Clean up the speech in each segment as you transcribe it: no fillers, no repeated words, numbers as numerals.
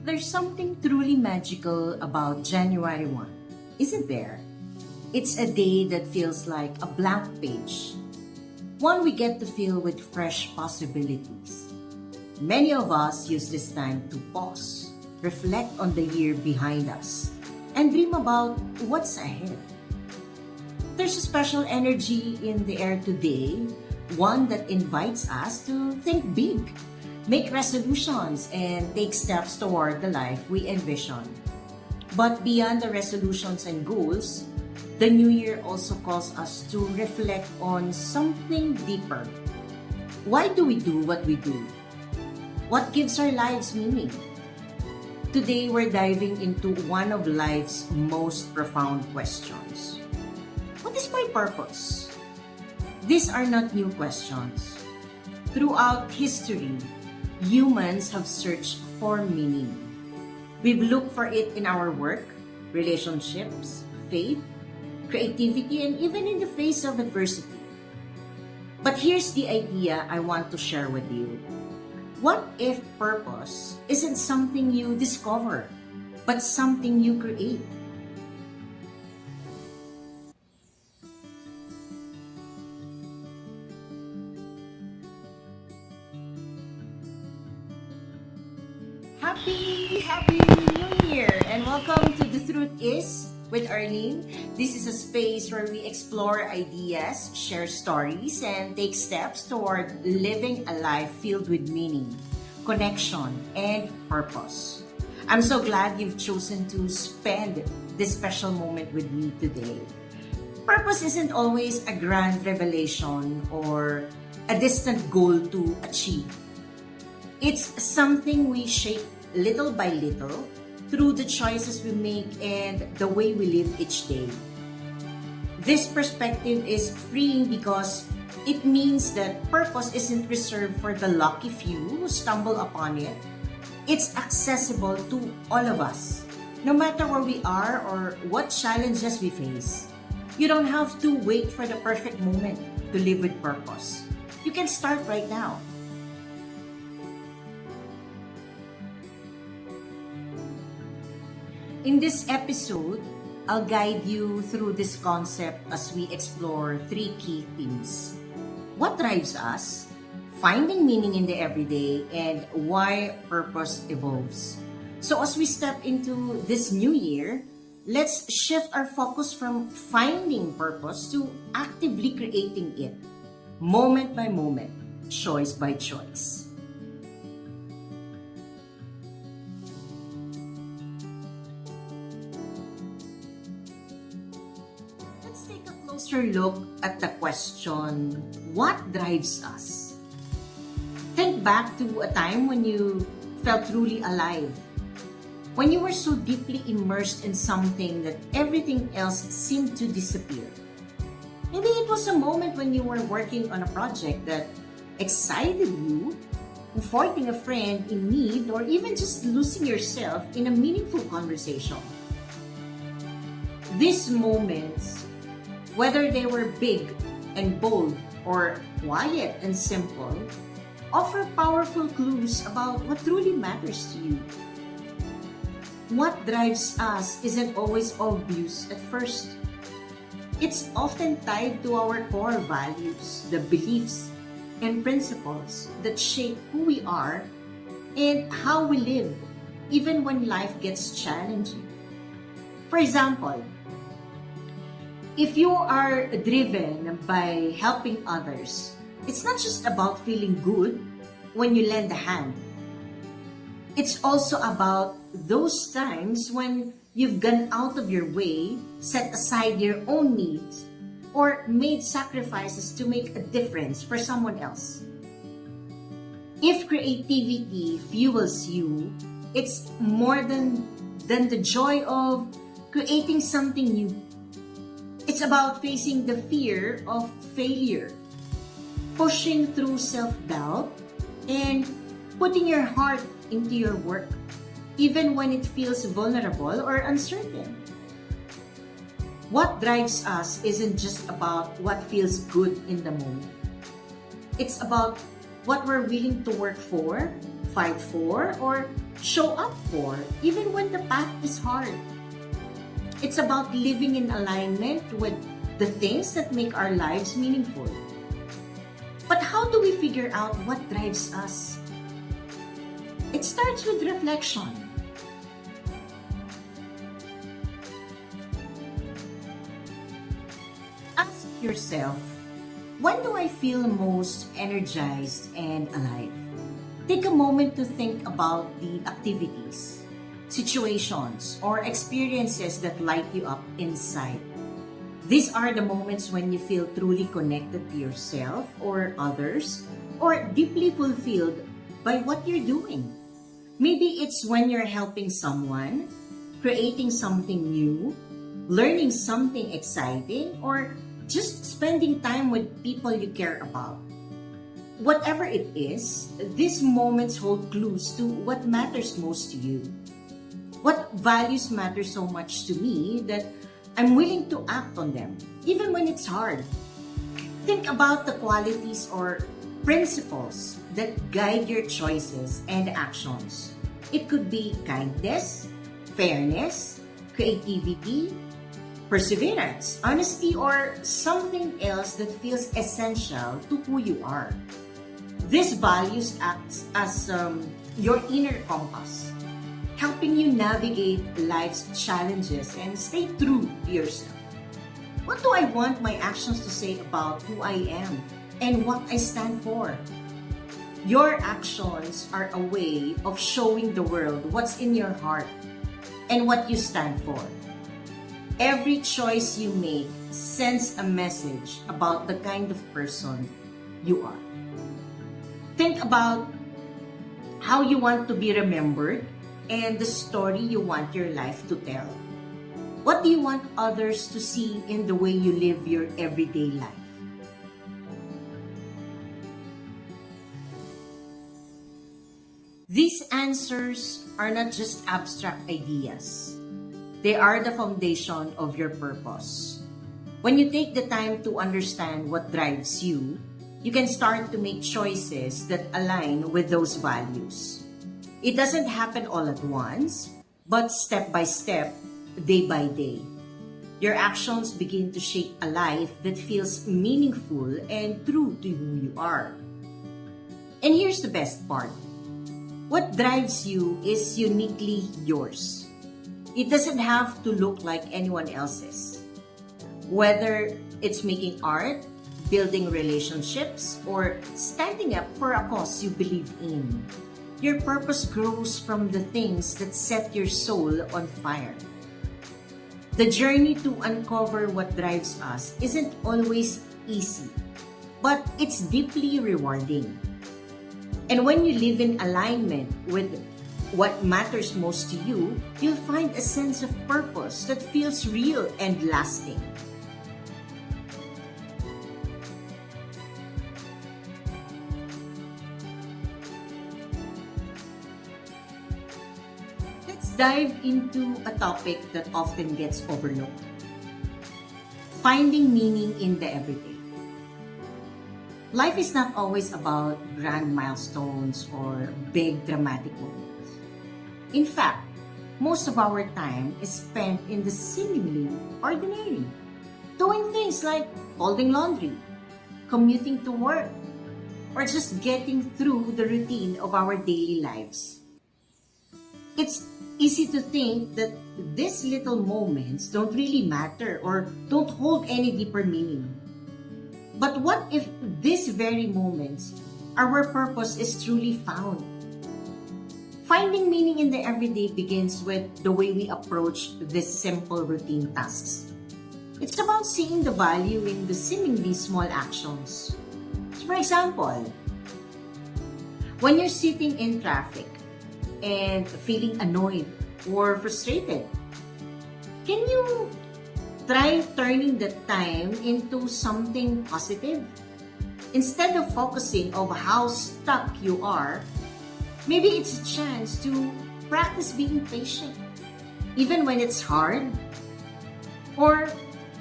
There's something truly magical about January 1, isn't there? It's a day that feels like a blank page, one we get to fill with fresh possibilities. Many of us use this time to pause, reflect on the year behind us, and dream about what's ahead. There's a special energy in the air today, one that invites us to think big, make resolutions, and take steps toward the life we envision. But beyond the resolutions and goals, the new year also calls us to reflect on something deeper. Why do we do what we do? What gives our lives meaning? Today, we're diving into one of life's most profound questions. What is my purpose? These are not new questions. Throughout history, humans have searched for meaning. We've looked for it in our work, relationships, faith, creativity, and even in the face of adversity. But here's the idea I want to share with you. What if purpose isn't something you discover, but something you create? Happy New Year! And welcome to The Truth Is with Arlene. This is a space where we explore ideas, share stories, and take steps toward living a life filled with meaning, connection, and purpose. I'm so glad you've chosen to spend this special moment with me today. Purpose isn't always a grand revelation or a distant goal to achieve. It's something we shape little by little through the choices we make and the way we live each day. This perspective is freeing because it means that purpose isn't reserved for the lucky few who stumble upon it. It's accessible to all of us, no matter where we are or what challenges we face. You don't have to wait for the perfect moment to live with purpose. You can start right now. In this episode, I'll guide you through this concept as we explore three key themes. What drives us, finding meaning in the everyday, and why purpose evolves. So as we step into this new year, let's shift our focus from finding purpose to actively creating it, moment by moment, choice by choice. Let's take a closer look at the question, what drives us? Think back to a time when you felt truly alive, when you were so deeply immersed in something that everything else seemed to disappear. Maybe it was a moment when you were working on a project that excited you, comforting a friend in need, or even just losing yourself in a meaningful conversation. These moments, whether they were big and bold or quiet and simple, offer powerful clues about what truly matters to you. What drives us isn't always obvious at first. It's often tied to our core values, the beliefs and principles that shape who we are and how we live, even when life gets challenging. For example, if you are driven by helping others, it's not just about feeling good when you lend a hand. It's also about those times when you've gone out of your way, set aside your own needs, or made sacrifices to make a difference for someone else. If creativity fuels you, it's more than the joy of creating something new. It's about facing the fear of failure, pushing through self-doubt, and putting your heart into your work, even when it feels vulnerable or uncertain. What drives us isn't just about what feels good in the moment. It's about what we're willing to work for, fight for, or show up for, even when the path is hard. It's about living in alignment with the things that make our lives meaningful. But how do we figure out what drives us? It starts with reflection. Ask yourself, when do I feel most energized and alive? Take a moment to think about the activities, situations, or experiences that light you up inside. These are the moments when you feel truly connected to yourself or others, or deeply fulfilled by what you're doing. Maybe it's when you're helping someone, creating something new, learning something exciting, or just spending time with people you care about. Whatever it is, these moments hold clues to what matters most to you. What values matter so much to me that I'm willing to act on them, even when it's hard. Think about the qualities or principles that guide your choices and actions. It could be kindness, fairness, creativity, perseverance, honesty, or something else that feels essential to who you are. These values act as your inner compass, helping you navigate life's challenges and stay true to yourself. What do I want my actions to say about who I am and what I stand for? Your actions are a way of showing the world what's in your heart and what you stand for. Every choice you make sends a message about the kind of person you are. Think about how you want to be remembered and the story you want your life to tell. What do you want others to see in the way you live your everyday life? These answers are not just abstract ideas. They are the foundation of your purpose. When you take the time to understand what drives you, you can start to make choices that align with those values. It doesn't happen all at once, but step by step, day by day. Your actions begin to shape a life that feels meaningful and true to who you are. And here's the best part. What drives you is uniquely yours. It doesn't have to look like anyone else's. Whether it's making art, building relationships, or standing up for a cause you believe in, your purpose grows from the things that set your soul on fire. The journey to uncover what drives us isn't always easy, but it's deeply rewarding. And when you live in alignment with what matters most to you, you'll find a sense of purpose that feels real and lasting. Let's dive into a topic that often gets overlooked. Finding meaning in the everyday. Life is not always about grand milestones or big dramatic moments. In fact, most of our time is spent in the seemingly ordinary, doing things like folding laundry, commuting to work, or just getting through the routine of our daily lives. It's easy to think that these little moments don't really matter or don't hold any deeper meaning. But what if these very moments are where purpose is truly found? Finding meaning in the everyday begins with the way we approach these simple routine tasks. It's about seeing the value in the seemingly small actions. So for example, when you're sitting in traffic and feeling annoyed or frustrated, can you try turning the time into something positive? Instead of focusing on how stuck you are, maybe it's a chance to practice being patient, even when it's hard. Or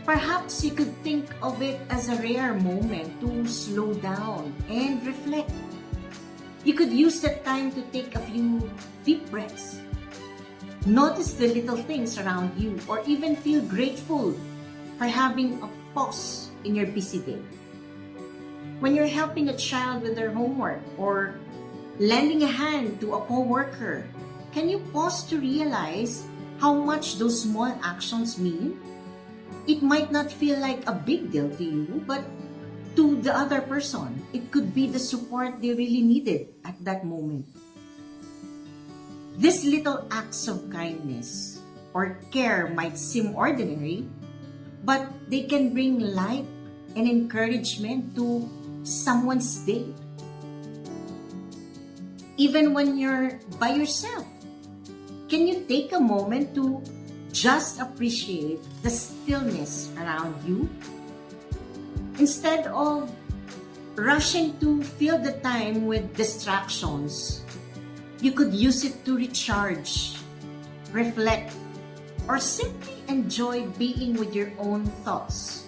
perhaps you could think of it as a rare moment to slow down and reflect. You could use that time to take a few deep breaths. Notice the little things around you, or even feel grateful for having a pause in your busy day. When you're helping a child with their homework or lending a hand to a co-worker, can you pause to realize how much those small actions mean? It might not feel like a big deal to you, but to the other person, it could be the support they really needed at that moment. These little acts of kindness or care might seem ordinary, but they can bring light and encouragement to someone's day. Even when you're by yourself, can you take a moment to just appreciate the stillness around you? Instead of rushing to fill the time with distractions, you could use it to recharge, reflect, or simply enjoy being with your own thoughts.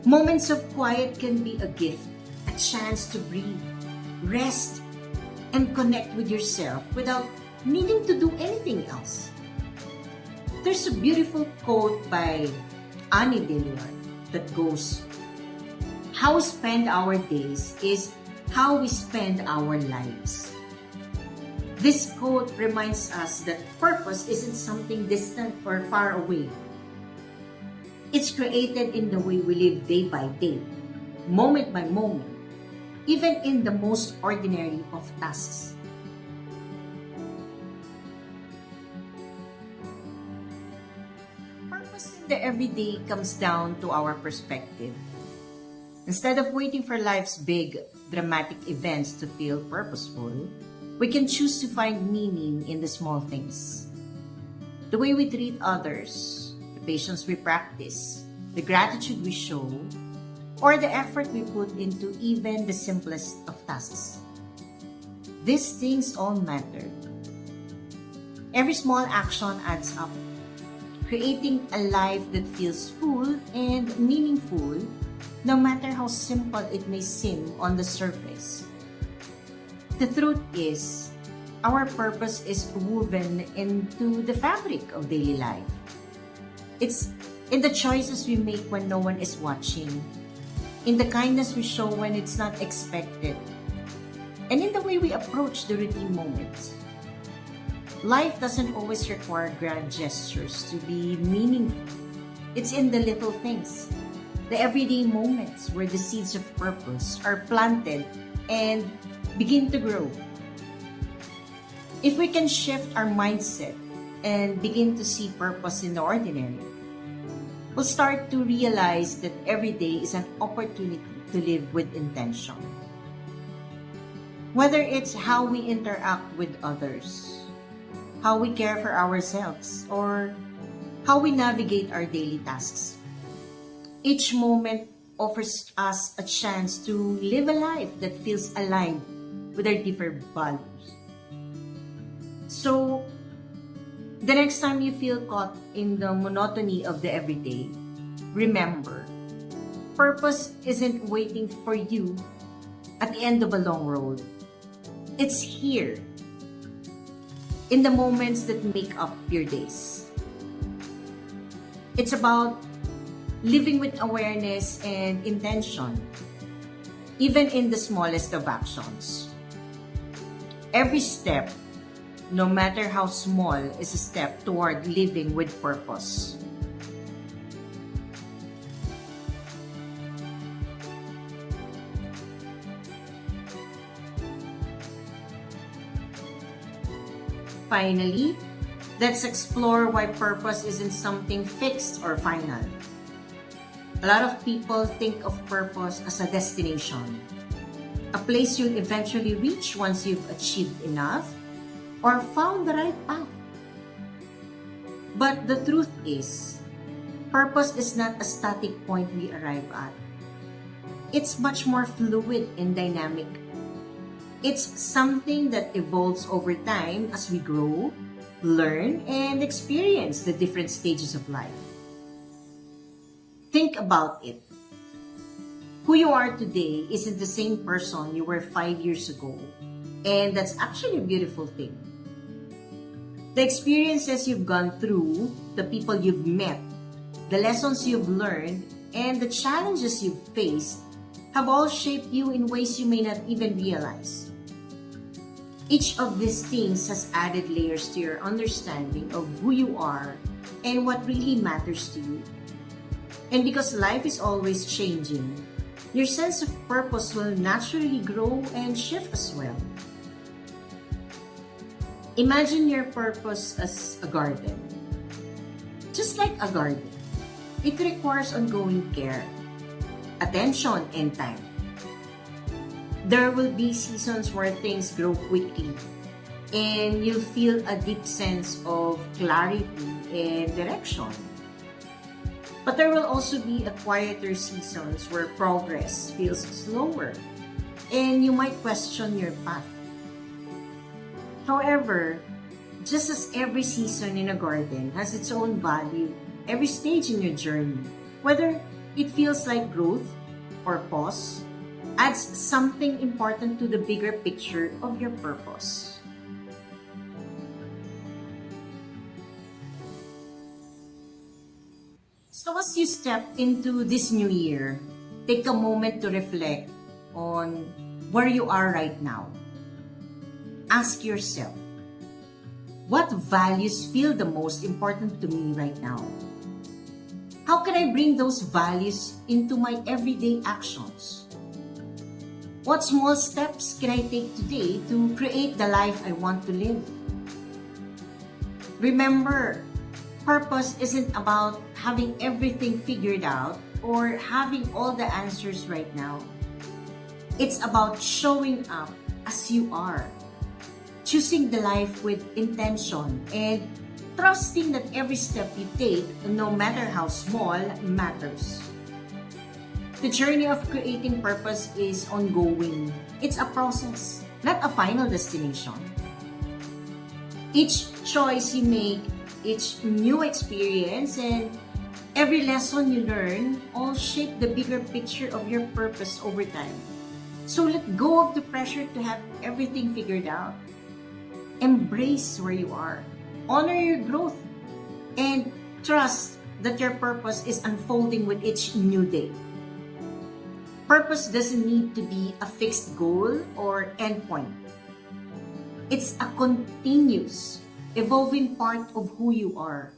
Moments of quiet can be a gift, a chance to breathe, rest, and connect with yourself without needing to do anything else. There's a beautiful quote by Annie Dillard that goes, "How we spend our days is how we spend our lives." This quote reminds us that purpose isn't something distant or far away. It's created in the way we live day by day, moment by moment, even in the most ordinary of tasks. Purpose in the everyday comes down to our perspective. Instead of waiting for life's big, dramatic events to feel purposeful, we can choose to find meaning in the small things. The way we treat others, the patience we practice, the gratitude we show, or the effort we put into even the simplest of tasks. These things all matter. Every small action adds up, creating a life that feels full and meaningful, no matter how simple it may seem on the surface. The truth is, our purpose is woven into the fabric of daily life. It's in the choices we make when no one is watching, in the kindness we show when it's not expected, and in the way we approach the routine moments. Life doesn't always require grand gestures to be meaningful. It's in the little things, the everyday moments where the seeds of purpose are planted and begin to grow. If we can shift our mindset and begin to see purpose in the ordinary, we'll start to realize that every day is an opportunity to live with intention. Whether it's how we interact with others, how we care for ourselves, or how we navigate our daily tasks, each moment offers us a chance to live a life that feels aligned with our different values. So, the next time you feel caught in the monotony of the everyday, remember, purpose isn't waiting for you at the end of a long road. It's here, in the moments that make up your days. It's about living with awareness and intention, even in the smallest of actions. Every step, no matter how small, is a step toward living with purpose. Finally, let's explore why purpose isn't something fixed or final. A lot of people think of purpose as a destination, a place you'll eventually reach once you've achieved enough or found the right path. But the truth is, purpose is not a static point we arrive at. It's much more fluid and dynamic. It's something that evolves over time as we grow, learn, and experience the different stages of life. Think about it. Who you are today isn't the same person you were 5 years ago. And that's actually a beautiful thing. The experiences you've gone through, the people you've met, the lessons you've learned, and the challenges you've faced have all shaped you in ways you may not even realize. Each of these things has added layers to your understanding of who you are and what really matters to you. And because life is always changing, your sense of purpose will naturally grow and shift as well. Imagine your purpose as a garden. Just like a garden, it requires ongoing care, attention, and time. There will be seasons where things grow quickly and you'll feel a deep sense of clarity and direction. But there will also be a quieter seasons where progress feels slower and you might question your path. However, just as every season in a garden has its own value, every stage in your journey, whether it feels like growth or pause, adds something important to the bigger picture of your purpose. So as you step into this new year, take a moment to reflect on where you are right now. Ask yourself, what values feel the most important to me right now? How can I bring those values into my everyday actions? What small steps can I take today to create the life I want to live? Remember, purpose isn't about having everything figured out or having all the answers right now. It's about showing up as you are, choosing the life with intention, and trusting that every step you take, no matter how small, matters. The journey of creating purpose is ongoing. It's a process, not a final destination. Each choice you make, each new experience, and every lesson you learn all shape the bigger picture of your purpose over time. So let go of the pressure to have everything figured out. Embrace where you are. Honor your growth. And trust that your purpose is unfolding with each new day. Purpose doesn't need to be a fixed goal or endpoint. It's a continuous, evolving part of who you are.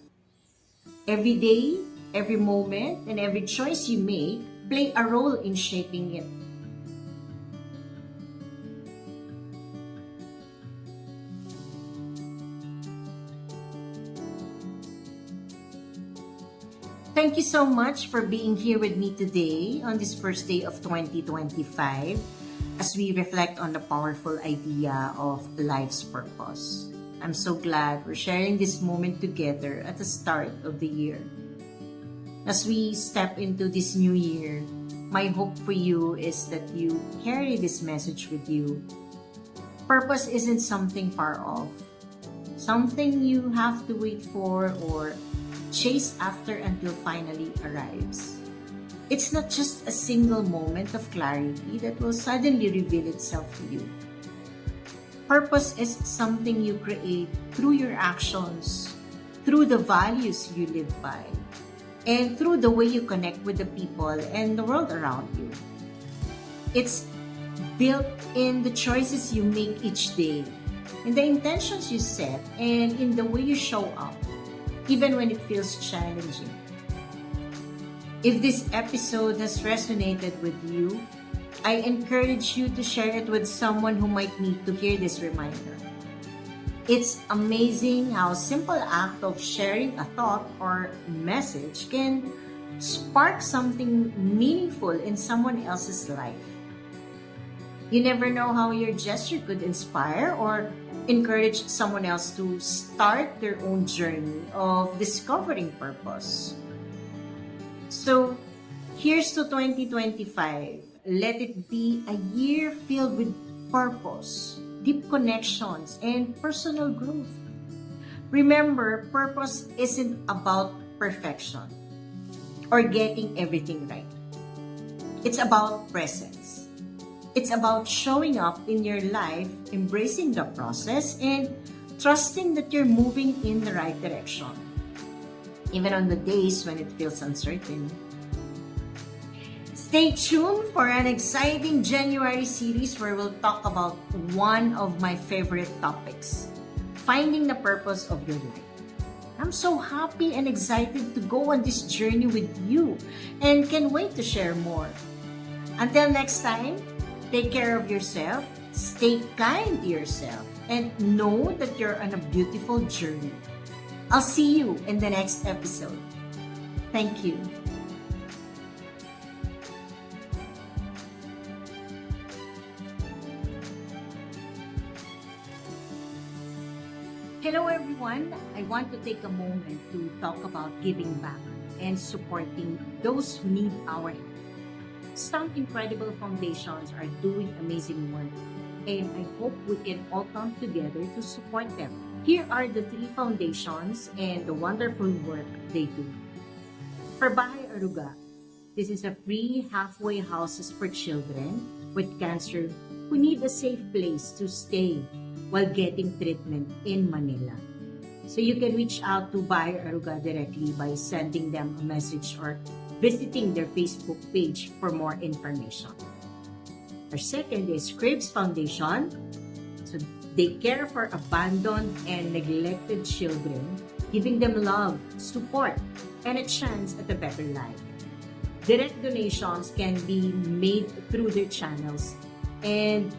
Every day, every moment, and every choice you make play a role in shaping it. Thank you so much for being here with me today on this first day of 2025 as we reflect on the powerful idea of life's purpose. I'm so glad we're sharing this moment together at the start of the year. As we step into this new year, my hope for you is that you carry this message with you. Purpose isn't something far off, something you have to wait for or chase after until finally arrives. It's not just a single moment of clarity that will suddenly reveal itself to you. Purpose is something you create through your actions, through the values you live by, and through the way you connect with the people and the world around you. It's built in the choices you make each day, in the intentions you set, and in the way you show up, even when it feels challenging. If this episode has resonated with you, I encourage you to share it with someone who might need to hear this reminder. It's amazing how a simple act of sharing a thought or message can spark something meaningful in someone else's life. You never know how your gesture could inspire or encourage someone else to start their own journey of discovering purpose. So, here's to 2025. Let it be a year filled with purpose, deep connections, and personal growth. Remember, purpose isn't about perfection or getting everything right. It's about presence. It's about showing up in your life, embracing the process, and trusting that you're moving in the right direction, even on the days when it feels uncertain. Stay tuned for an exciting January series where we'll talk about one of my favorite topics, finding the purpose of your life. I'm so happy and excited to go on this journey with you and can wait to share more. Until next time, take care of yourself, stay kind to yourself, and know that you're on a beautiful journey. I'll see you in the next episode. Thank you. Hello everyone. I want to take a moment to talk about giving back and supporting those who need our help. Some incredible foundations are doing amazing work, and I hope we can all come together to support them. Here are the 3 foundations and the wonderful work they do. For Bahay Aruga, this is a free halfway houses for children with cancer who need a safe place to stay while getting treatment in Manila. So you can reach out to Bahay Aruga directly by sending them a message or visiting their Facebook page for more information. Our second is Cribs Foundation. So they care for abandoned and neglected children, giving them love, support, and a chance at a better life. Direct donations can be made through their channels. And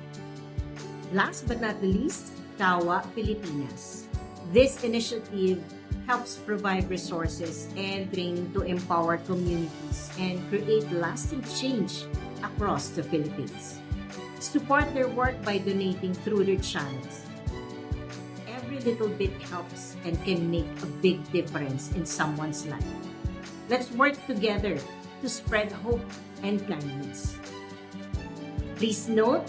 last but not the least, Kawa Pilipinas. This initiative helps provide resources and training to empower communities and create lasting change across the Philippines. Support their work by donating through their channels. Every little bit helps and can make a big difference in someone's life. Let's work together to spread hope and kindness. Please note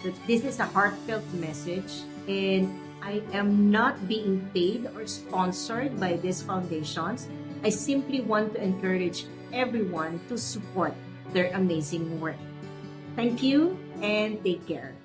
that this is a heartfelt message and I am not being paid or sponsored by these foundations. I simply want to encourage everyone to support their amazing work. Thank you and take care.